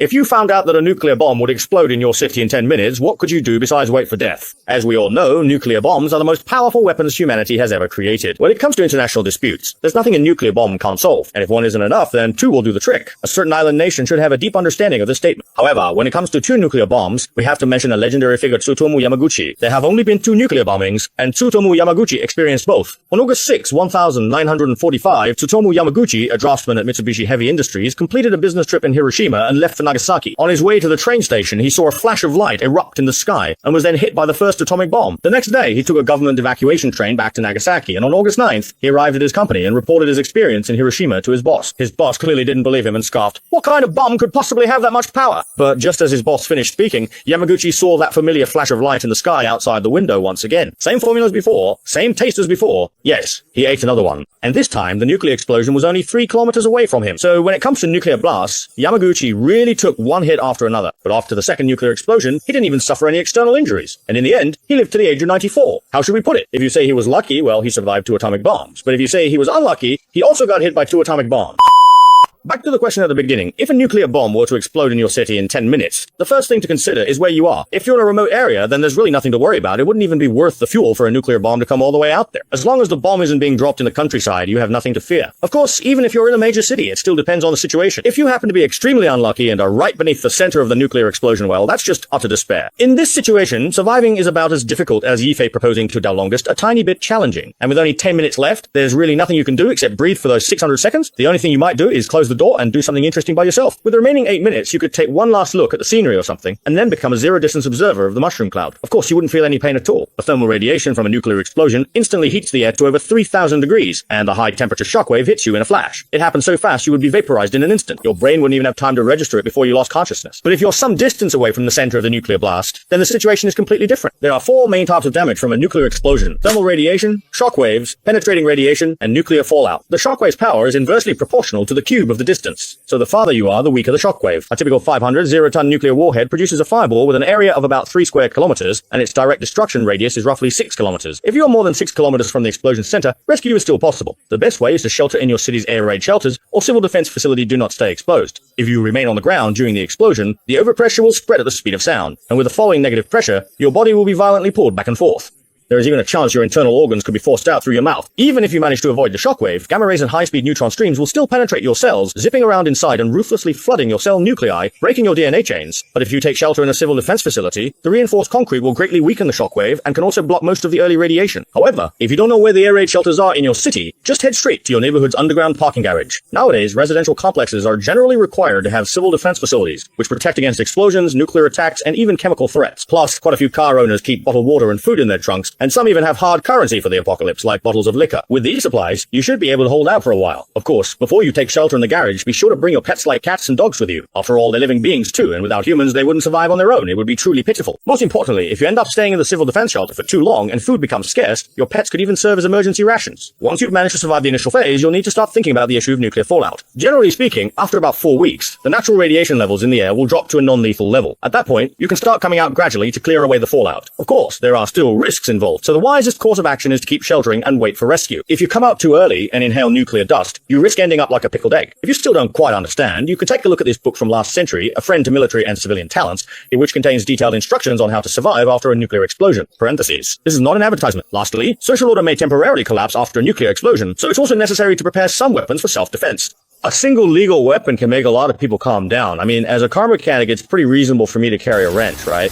If you found out that a nuclear bomb would explode in your city in 10 minutes, what could you do besides wait for death? As we all know, nuclear bombs are the most powerful weapons humanity has ever created. When it comes to international disputes, there's nothing a nuclear bomb can't solve, and if one isn't enough, then two will do the trick. A certain island nation should have a deep understanding of this statement. However, when it comes to two nuclear bombs, we have to mention a legendary figure, Tsutomu Yamaguchi. There have only been two nuclear bombings, and Tsutomu Yamaguchi experienced both. On August 6, 1945, Tsutomu Yamaguchi, a draftsman at Mitsubishi Heavy Industries, completed a business trip in Hiroshima and left for Nagasaki. On his way to the train station, he saw a flash of light erupt in the sky and was then hit by the first atomic bomb. The next day, he took a government evacuation train back to Nagasaki, and on August 9th, he arrived at his company and reported his experience in Hiroshima to his boss. His boss clearly didn't believe him and scoffed, "What kind of bomb could possibly have that much power?" But just as his boss finished speaking, Yamaguchi saw that familiar flash of light in the sky outside the window once again. Same formula as before, same taste as before. Yes, he ate another one. And this time, the nuclear explosion was only 3 kilometers away from him. So when it comes to nuclear blasts, Yamaguchi really took one hit after another. But after the second nuclear explosion, he didn't even suffer any external injuries. And in the end, he lived to the age of 94. How should we put it? If you say he was lucky, well, he survived 2 atomic bombs. But if you say he was unlucky, he also got hit by 2 atomic bombs. Back to the question at the beginning. If a nuclear bomb were to explode in your city in 10 minutes, the first thing to consider is where you are. If you're in a remote area, then there's really nothing to worry about. It wouldn't even be worth the fuel for a nuclear bomb to come all the way out there. As long as the bomb isn't being dropped in the countryside, you have nothing to fear. Of course, even if you're in a major city, it still depends on the situation. If you happen to be extremely unlucky and are right beneath the center of the nuclear explosion, well, that's just utter despair. In this situation, surviving is about as difficult as Yifei proposing to Dalongest, a tiny bit challenging. And with only 10 minutes left, there's really nothing you can do except breathe for those 600 seconds. The only thing you might do is close the door and do something interesting by yourself. With the remaining 8 minutes, you could take one last look at the scenery or something, and then become a zero-distance observer of the mushroom cloud. Of course, you wouldn't feel any pain at all. The thermal radiation from a nuclear explosion instantly heats the air to over 3,000 degrees, and the high-temperature shockwave hits you in a flash. It happens so fast you would be vaporized in an instant. Your brain wouldn't even have time to register it before you lost consciousness. But if you're some distance away from the center of the nuclear blast, then the situation is completely different. There are 4 main types of damage from a nuclear explosion: thermal radiation, shockwaves, penetrating radiation, and nuclear fallout. The shockwave's power is inversely proportional to the cube of the distance. So the farther you are, the weaker the shockwave. A typical 500 0-ton nuclear warhead produces a fireball with an area of about 3 square kilometers, and its direct destruction radius is roughly 6 kilometers. If you're more than 6 kilometers from the explosion center, rescue is still possible. The best way is to shelter in your city's air raid shelters or civil defense facility. Do not stay exposed. If you remain on the ground during the explosion, the overpressure will spread at the speed of sound, and with the following negative pressure, your body will be violently pulled back and forth. There is even a chance your internal organs could be forced out through your mouth. Even if you manage to avoid the shockwave, gamma rays and high-speed neutron streams will still penetrate your cells, zipping around inside and ruthlessly flooding your cell nuclei, breaking your DNA chains. But if you take shelter in a civil defense facility, the reinforced concrete will greatly weaken the shockwave and can also block most of the early radiation. However, if you don't know where the air raid shelters are in your city, just head straight to your neighborhood's underground parking garage. Nowadays, residential complexes are generally required to have civil defense facilities, which protect against explosions, nuclear attacks, and even chemical threats. Plus, quite a few car owners keep bottled water and food in their trunks, and some even have hard currency for the apocalypse, like bottles of liquor. With these supplies, you should be able to hold out for a while. Of course, before you take shelter in the garage, be sure to bring your pets like cats and dogs with you. After all, they're living beings too, and without humans, they wouldn't survive on their own. It would be truly pitiful. Most importantly, if you end up staying in the civil defense shelter for too long and food becomes scarce, your pets could even serve as emergency rations. Once you've managed to survive the initial phase, you'll need to start thinking about the issue of nuclear fallout. Generally speaking, after about 4 weeks, the natural radiation levels in the air will drop to a non-lethal level. At that point, you can start coming out gradually to clear away the fallout. Of course, there are still risks involved, so the wisest course of action is to keep sheltering and wait for rescue. If you come out too early and inhale nuclear dust, you risk ending up like a pickled egg. If you still don't quite understand, you can take a look at this book from last century, A Friend to Military and Civilian Talents, which contains detailed instructions on how to survive after a nuclear explosion. Parentheses. This is not an advertisement. Lastly, social order may temporarily collapse after a nuclear explosion, so it's also necessary to prepare some weapons for self-defense. A single legal weapon can make a lot of people calm down. I mean, as a car mechanic, it's pretty reasonable for me to carry a wrench, right?